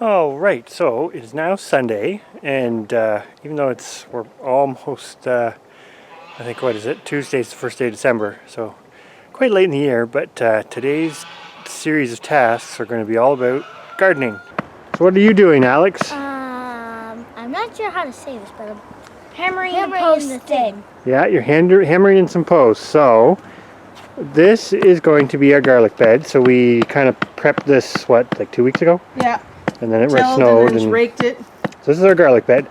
All right, so it is now Sunday, and even though we're almost, I think, what is it? Tuesday's the first day of December, so quite late in the year, but today's series of tasks are going to be all about gardening. So what are you doing, Alex? I'm not sure how to say this, but I'm hammering the post thing. Yeah, you're hammering in some posts. So this is going to be our garlic bed. So we kind of prepped this, what, like 2 weeks ago? Yeah. And then it snowed and raked it. So this is our garlic bed.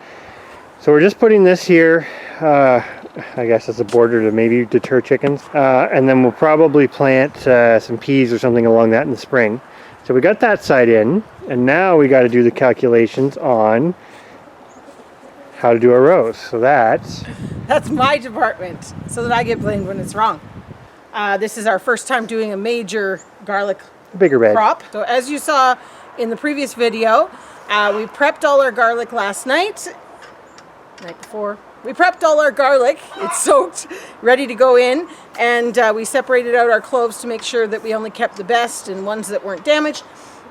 So we're just putting this here, I guess as a border to maybe deter chickens. And then we'll probably plant some peas or something along that in the spring. So we got that side in, and now we got to do the calculations on how to do our rows. So that's my department, so that I get blamed when it's wrong. This is our first time doing a major garlic bigger bed crop. So as you saw in the previous video, we prepped all our garlic last night before. We prepped all our garlic, it's soaked, ready to go in, and we separated out our cloves to make sure that we only kept the best and ones that weren't damaged.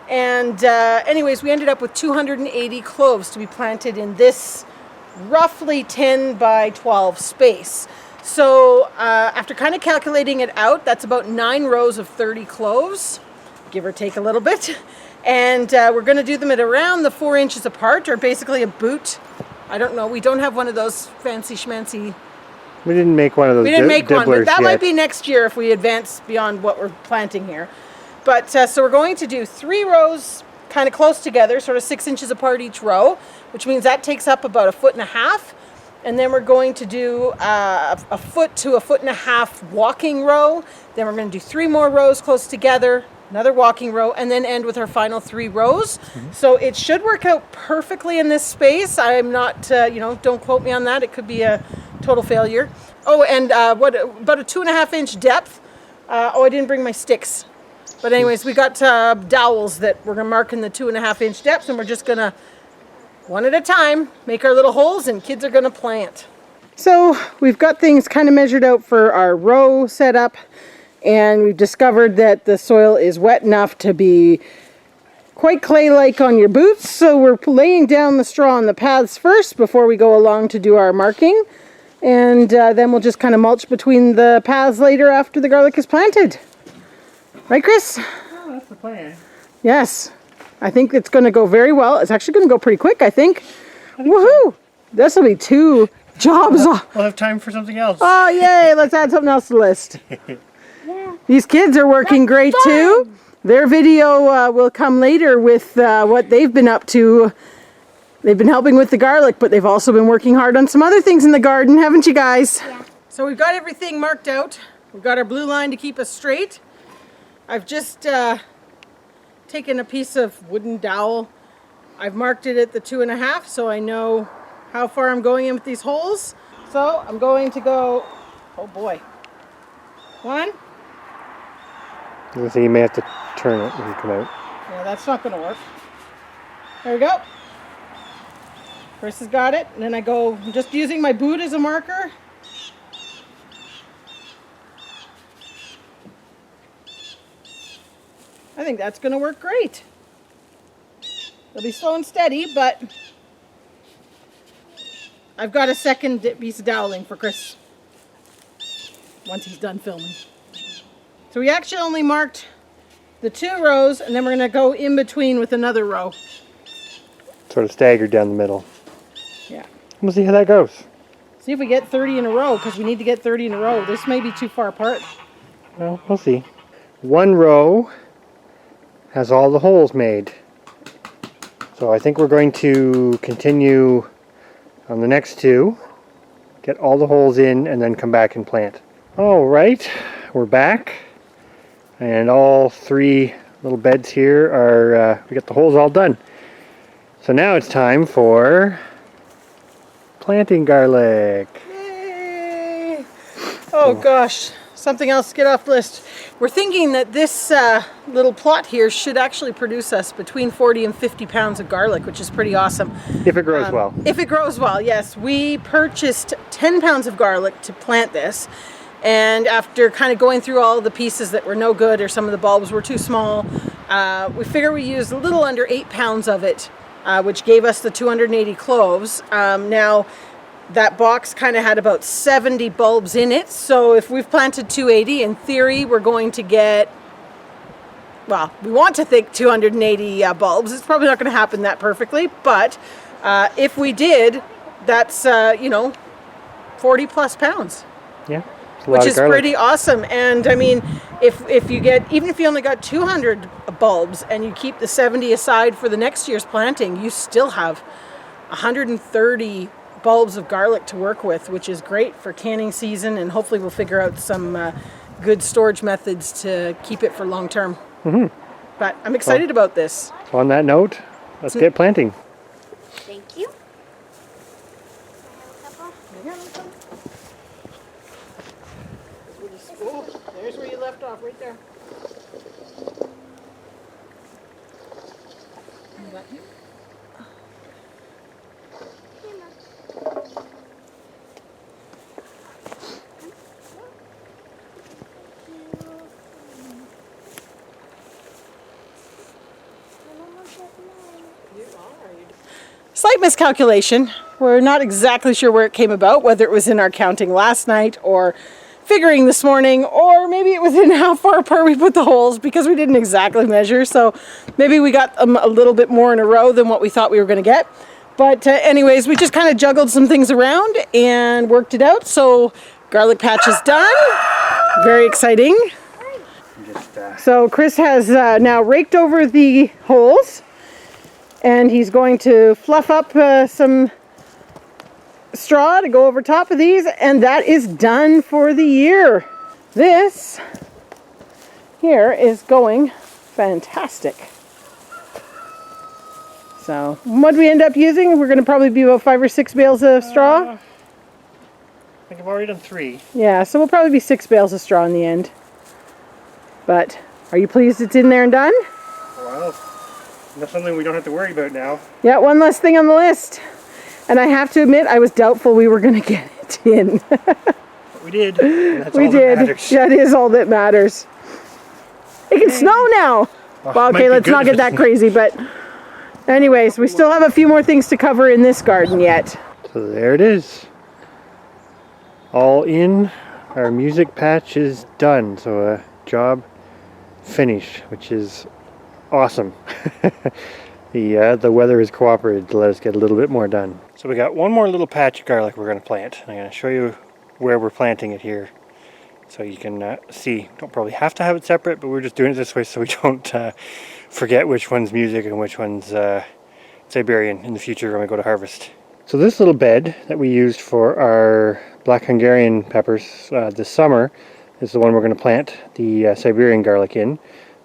And anyways, we ended up with 280 cloves to be planted in this roughly 10 by 12 space. So after kind of calculating it out, that's about 9 rows of 30 cloves, give or take a little bit. And we're going to do them at around the 4 inches apart, or basically a boot. I don't know. We don't have one of those fancy schmancy. We didn't make one of those. We didn't make one, but that yet. might be next year if we advance beyond what we're planting here. But so we're going to do 3 rows kind of close together, sort of 6 inches apart each row, which means that takes up about 1.5 feet. And then we're going to do a foot to 1.5 feet walking row. Then we're going to do 3 more rows close together, another walking row, and then end with our final 3 rows. Mm-hmm. So it should work out perfectly in this space. I'm not, don't quote me on that. It could be a total failure. Oh, and about a 2.5 inch depth. I didn't bring my sticks. But anyways, we got dowels that we're going to mark in the 2.5 inch depths, and we're just going to, one at a time, make our little holes, and kids are going to plant. So we've got things kind of measured out for our row setup. And we've discovered that the soil is wet enough to be quite clay-like on your boots. So we're laying down the straw on the paths first before we go along to do our marking. And then we'll just kind of mulch between the paths later after the garlic is planted. Right, Chris? Oh, that's the plan. Yes. I think it's going to go very well. It's actually going to go pretty quick, I think. Woohoo! So. This will be 2 jobs. We'll have time for something else. Oh, yay! Let's add something else to the list. These kids are working great too. Their video will come later with what they've been up to. They've been helping with the garlic, but they've also been working hard on some other things in the garden, haven't you guys? Yeah. So we've got everything marked out. We've got our blue line to keep us straight. I've just taken a piece of wooden dowel. I've marked it at the 2.5, so I know how far I'm going in with these holes. So I'm going to go, oh boy, 1. I think you may have to turn it when you come out. Yeah, that's not going to work. There we go. Chris has got it. And then I'm just using my boot as a marker. I think that's going to work great. It'll be slow and steady, but I've got a second piece of doweling for Chris once he's done filming. So we actually only marked the 2 rows, and then we're going to go in between with another row. Sort of staggered down the middle. Yeah. We'll see how that goes. See if we get 30 in a row, because we need to get 30 in a row. This may be too far apart. Well, we'll see. 1 row has all the holes made. So I think we're going to continue on the next 2, get all the holes in, and then come back and plant. All right, we're back. And all 3 little beds here are, we got the holes all done. So now it's time for planting garlic. Yay! Oh gosh, something else to get off the list. We're thinking that this little plot here should actually produce us between 40 and 50 pounds of garlic, which is pretty awesome. If it grows well. If it grows well, yes. We purchased 10 pounds of garlic to plant this. And after kind of going through all the pieces that were no good, or some of the bulbs were too small, We figure we used a little under 8 pounds of it, which gave us the 280 cloves. Now, that box kind of had about 70 bulbs in it, so if we've planted 280, in theory we're going to get, well, we want to think 280 bulbs. It's probably not going to happen that perfectly, but if we did, that's, 40 plus pounds. Yeah. Which is pretty awesome. And I mean, if you get, even if you only got 200 bulbs and you keep the 70 aside for the next year's planting, you still have 130 bulbs of garlic to work with, which is great for canning season, and hopefully we'll figure out some good storage methods to keep it for long term. But I'm excited about this. So on that note, let's get planting. Thank you. Oh, there's where you left off, right there. Slight miscalculation. We're not exactly sure where it came about, whether it was in our counting last night or figuring this morning, or maybe it was in how far apart we put the holes, because we didn't exactly measure. So maybe we got them a little bit more in a row than what we thought we were going to get. But anyways, we just kind of juggled some things around and worked it out. So garlic patch is done. Very exciting. So Chris has now raked over the holes, and he's going to fluff up some straw to go over top of these, and that is done for the year. This here is going fantastic. So what do we end up using? We're going to probably be about 5 or 6 bales of straw. I think I've already done 3. Yeah, so we'll probably be 6 bales of straw in the end. But are you pleased it's in there and done? Well, that's something we don't have to worry about now. Yeah, one less thing on the list. And I have to admit, I was doubtful we were going to get it in. But we did. And that's We all that did. matters. That is all that matters. It can snow now. Oh, Well, might okay, be let's good not if get that it's- crazy, but anyways, we still have a few more things to cover in this garden yet. So there it is. All in. Our music patch is done. So job finished, which is awesome. The weather has cooperated to let us get a little bit more done. So we got one more little patch of garlic we're going to plant. I'm going to show you where we're planting it here, so you can see. Don't probably have to have it separate, but we're just doing it this way so we don't forget which one's music and which one's Siberian in the future when we go to harvest. So this little bed that we used for our black Hungarian peppers this summer is the one we're going to plant the Siberian garlic in.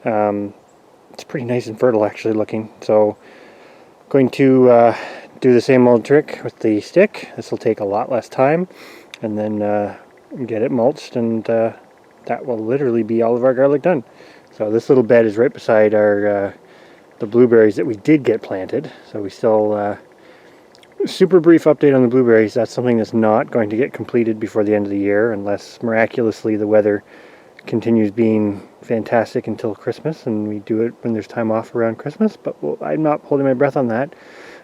It's pretty nice and fertile actually looking. So going to do the same old trick with the stick. This will take a lot less time, and then get it mulched, and that will literally be all of our garlic done. So this little bed is right beside our the blueberries that we did get planted. So we still super brief update on the blueberries. That's something that's not going to get completed before the end of the year, unless miraculously the weather continues being fantastic until Christmas, and we do it when there's time off around Christmas, but I'm not holding my breath on that.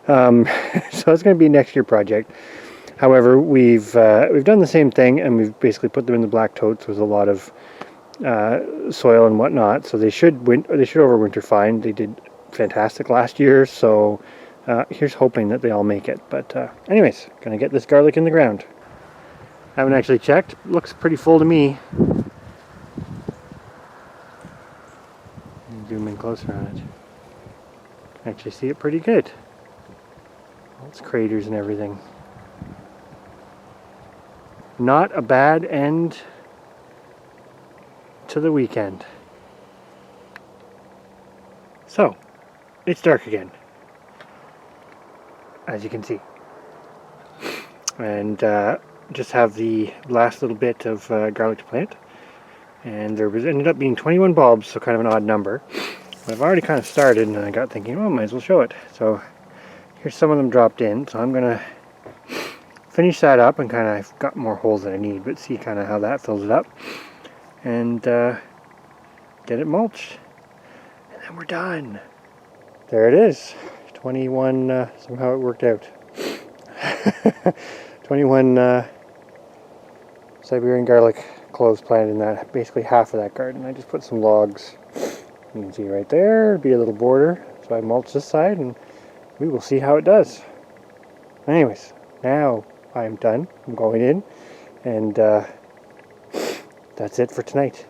So it's going to be a next year project. However, we've done the same thing, and we've basically put them in the black totes with a lot of soil and whatnot, so they should overwinter fine. They did fantastic last year, so here's hoping that they all make it. But anyways, gonna get this garlic in the ground. Haven't actually checked. Looks pretty full to me. Zoom in closer on it. Actually see it pretty good. All its craters and everything. Not a bad end to the weekend. So, it's dark again, as you can see. And just have the last little bit of garlic to plant. And there ended up being 21 bulbs, so kind of an odd number. But I've already kind of started, and I got thinking, well, might as well show it. So here's some of them dropped in. So I'm gonna finish that up, and I've got more holes than I need, but see kind of how that fills it up, and get it mulched. And then And we're done. There it is. 21, somehow it worked out. 21 Siberian garlic cloves planted in that, basically half of that garden. I just put some logs. You can see right there, it'll be a little border. So I mulch this side and we will see how it does. Anyways, now I'm done. I'm going in and that's it for tonight.